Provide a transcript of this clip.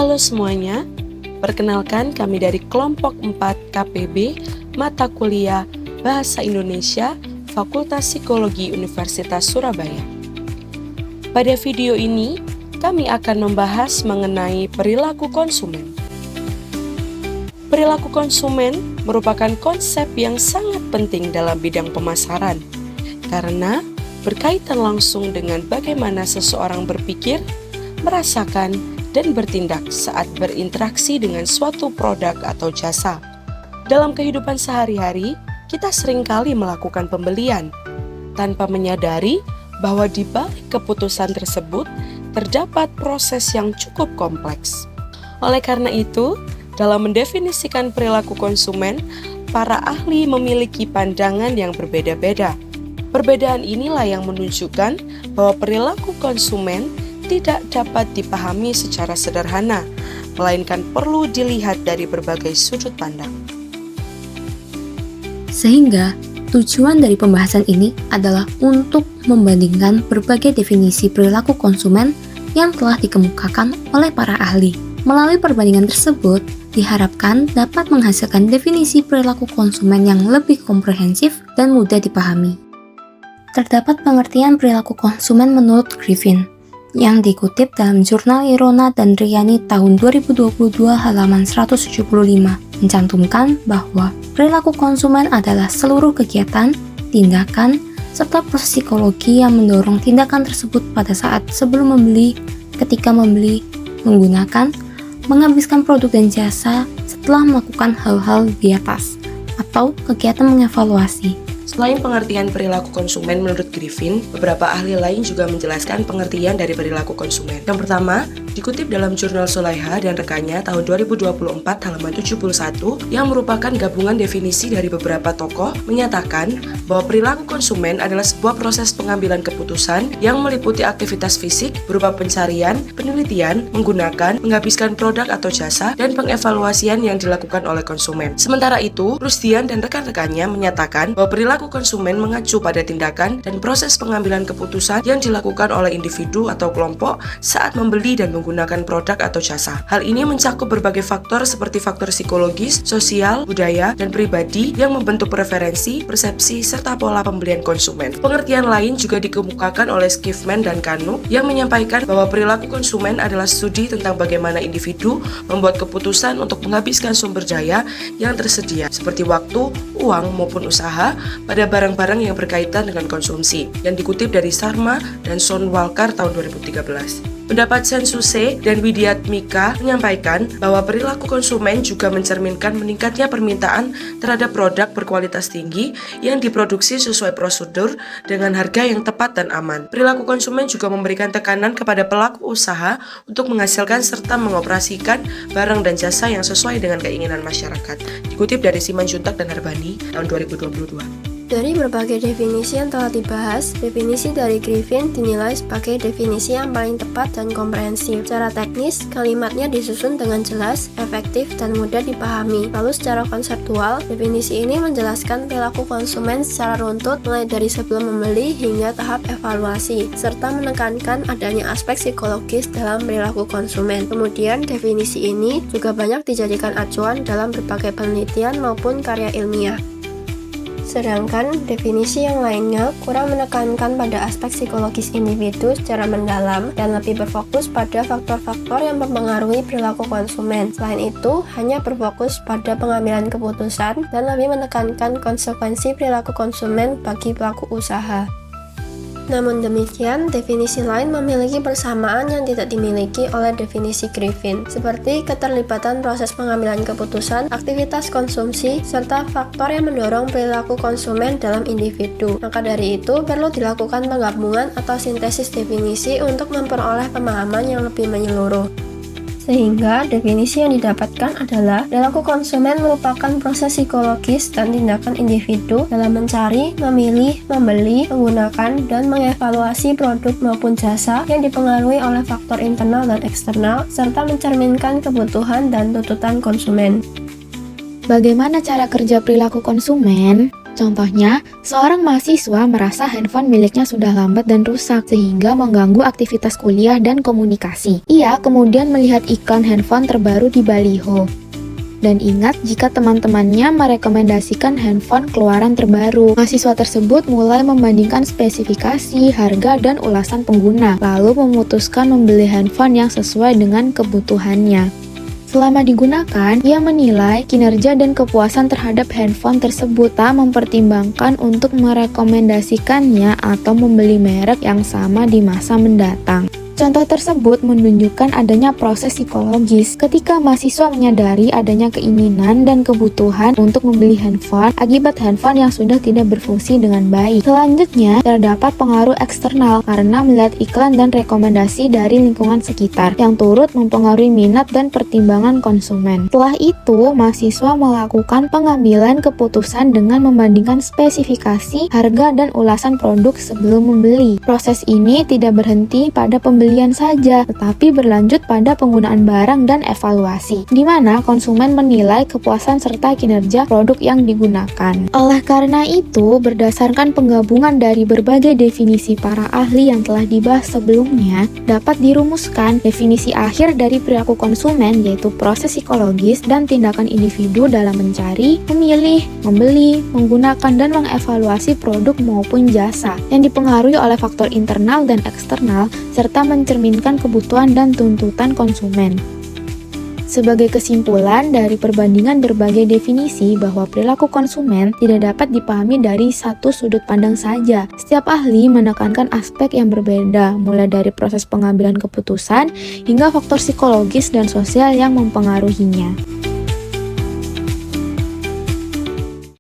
Halo semuanya, perkenalkan kami dari kelompok 4 KPB Mata Kuliah Bahasa Indonesia Fakultas Psikologi Universitas Surabaya. Pada video ini, kami akan membahas mengenai perilaku konsumen. Perilaku konsumen merupakan konsep yang sangat penting dalam bidang pemasaran, karena berkaitan langsung dengan bagaimana seseorang berpikir, merasakan, dan bertindak saat berinteraksi dengan suatu produk atau jasa. Dalam kehidupan sehari-hari, kita seringkali melakukan pembelian tanpa menyadari bahwa di balik keputusan tersebut terdapat proses yang cukup kompleks. Oleh karena itu, dalam mendefinisikan perilaku konsumen, para ahli memiliki pandangan yang berbeda-beda. Perbedaan inilah yang menunjukkan bahwa perilaku konsumen tidak dapat dipahami secara sederhana, melainkan perlu dilihat dari berbagai sudut pandang. Sehingga, tujuan dari pembahasan ini adalah untuk membandingkan berbagai definisi perilaku konsumen yang telah dikemukakan oleh para ahli. Melalui perbandingan tersebut, diharapkan dapat menghasilkan definisi perilaku konsumen yang lebih komprehensif dan mudah dipahami. Terdapat pengertian perilaku konsumen menurut Griffin, yang dikutip dalam jurnal Irona dan Riani tahun 2022 halaman 175, mencantumkan bahwa perilaku konsumen adalah seluruh kegiatan, tindakan, serta proses psikologi yang mendorong tindakan tersebut pada saat sebelum membeli, ketika membeli, menggunakan, menghabiskan produk dan jasa setelah melakukan hal-hal di atas, atau kegiatan mengevaluasi. Selain pengertian perilaku konsumen menurut Griffin, beberapa ahli lain juga menjelaskan pengertian dari perilaku konsumen. Yang pertama, dikutip dalam jurnal Sulaiha dan rekannya tahun 2024 halaman 71 yang merupakan gabungan definisi dari beberapa tokoh, menyatakan bahwa perilaku konsumen adalah sebuah proses pengambilan keputusan yang meliputi aktivitas fisik berupa pencarian, penelitian, menggunakan, menghabiskan produk atau jasa, dan pengevaluasian yang dilakukan oleh konsumen. Sementara itu, Rusdian dan rekan-rekannya menyatakan bahwa perilaku konsumen mengacu pada tindakan dan proses pengambilan keputusan yang dilakukan oleh individu atau kelompok saat membeli dan menggunakan produk atau jasa. Hal ini mencakup berbagai faktor seperti faktor psikologis, sosial, budaya, dan pribadi yang membentuk preferensi, persepsi, serta pola pembelian konsumen. Pengertian lain juga dikemukakan oleh Schiffman dan Kanu yang menyampaikan bahwa perilaku konsumen adalah studi tentang bagaimana individu membuat keputusan untuk menghabiskan sumber daya yang tersedia seperti waktu, uang, maupun usaha pada barang-barang yang berkaitan dengan konsumsi, yang dikutip dari Sharma dan Sonwalkar tahun 2013. Pendapat Sensuse dan Widyatmika menyampaikan bahwa perilaku konsumen juga mencerminkan meningkatnya permintaan terhadap produk berkualitas tinggi yang diproduksi sesuai prosedur dengan harga yang tepat dan aman. Perilaku konsumen juga memberikan tekanan kepada pelaku usaha untuk menghasilkan serta mengoperasikan barang dan jasa yang sesuai dengan keinginan masyarakat. Dikutip dari Simanjuntak dan Harbani tahun 2022. Dari berbagai definisi yang telah dibahas, definisi dari Griffin dinilai sebagai definisi yang paling tepat dan komprehensif. Secara teknis, kalimatnya disusun dengan jelas, efektif, dan mudah dipahami. Lalu secara konseptual, definisi ini menjelaskan perilaku konsumen secara runtut mulai dari sebelum membeli hingga tahap evaluasi, serta menekankan adanya aspek psikologis dalam perilaku konsumen. Kemudian, definisi ini juga banyak dijadikan acuan dalam berbagai penelitian maupun karya ilmiah. Sedangkan definisi yang lainnya kurang menekankan pada aspek psikologis individu secara mendalam dan lebih berfokus pada faktor-faktor yang mempengaruhi perilaku konsumen. Selain itu, hanya berfokus pada pengambilan keputusan dan lebih menekankan konsekuensi perilaku konsumen bagi pelaku usaha. Namun demikian, definisi lain memiliki persamaan yang tidak dimiliki oleh definisi Griffin, seperti keterlibatan proses pengambilan keputusan, aktivitas konsumsi, serta faktor yang mendorong perilaku konsumen dalam individu. Maka dari itu, perlu dilakukan penggabungan atau sintesis definisi untuk memperoleh pemahaman yang lebih menyeluruh. Sehingga definisi yang didapatkan adalah perilaku konsumen merupakan proses psikologis dan tindakan individu dalam mencari, memilih, membeli, menggunakan, dan mengevaluasi produk maupun jasa yang dipengaruhi oleh faktor internal dan eksternal, serta mencerminkan kebutuhan dan tuntutan konsumen. Bagaimana cara kerja perilaku konsumen? Contohnya, seorang mahasiswa merasa handphone miliknya sudah lambat dan rusak sehingga mengganggu aktivitas kuliah dan komunikasi. Ia kemudian melihat iklan handphone terbaru di baliho. Dan ingat jika teman-temannya merekomendasikan handphone keluaran terbaru. Mahasiswa tersebut mulai membandingkan spesifikasi, harga, dan ulasan pengguna, lalu memutuskan membeli handphone yang sesuai dengan kebutuhannya. Selama digunakan, ia menilai kinerja dan kepuasan terhadap handphone tersebut, tak mempertimbangkan untuk merekomendasikannya atau membeli merek yang sama di masa mendatang. Contoh tersebut menunjukkan adanya proses psikologis ketika mahasiswa menyadari adanya keinginan dan kebutuhan untuk membeli handphone akibat handphone yang sudah tidak berfungsi dengan baik. Selanjutnya, terdapat pengaruh eksternal karena melihat iklan dan rekomendasi dari lingkungan sekitar yang turut mempengaruhi minat dan pertimbangan konsumen. Setelah itu, mahasiswa melakukan pengambilan keputusan dengan membandingkan spesifikasi, harga, dan ulasan produk sebelum membeli. Proses ini tidak berhenti pada pembelian saja, tetapi berlanjut pada penggunaan barang dan evaluasi, di mana konsumen menilai kepuasan serta kinerja produk yang digunakan. Oleh karena itu, berdasarkan penggabungan dari berbagai definisi para ahli yang telah dibahas sebelumnya, dapat dirumuskan definisi akhir dari perilaku konsumen, yaitu proses psikologis dan tindakan individu dalam mencari, memilih, membeli, menggunakan, dan mengevaluasi produk maupun jasa yang dipengaruhi oleh faktor internal dan eksternal serta mencerminkan kebutuhan dan tuntutan konsumen. Sebagai kesimpulan dari perbandingan berbagai definisi bahwa perilaku konsumen tidak dapat dipahami dari satu sudut pandang saja. Setiap ahli menekankan aspek yang berbeda, mulai dari proses pengambilan keputusan hingga faktor psikologis dan sosial yang mempengaruhinya.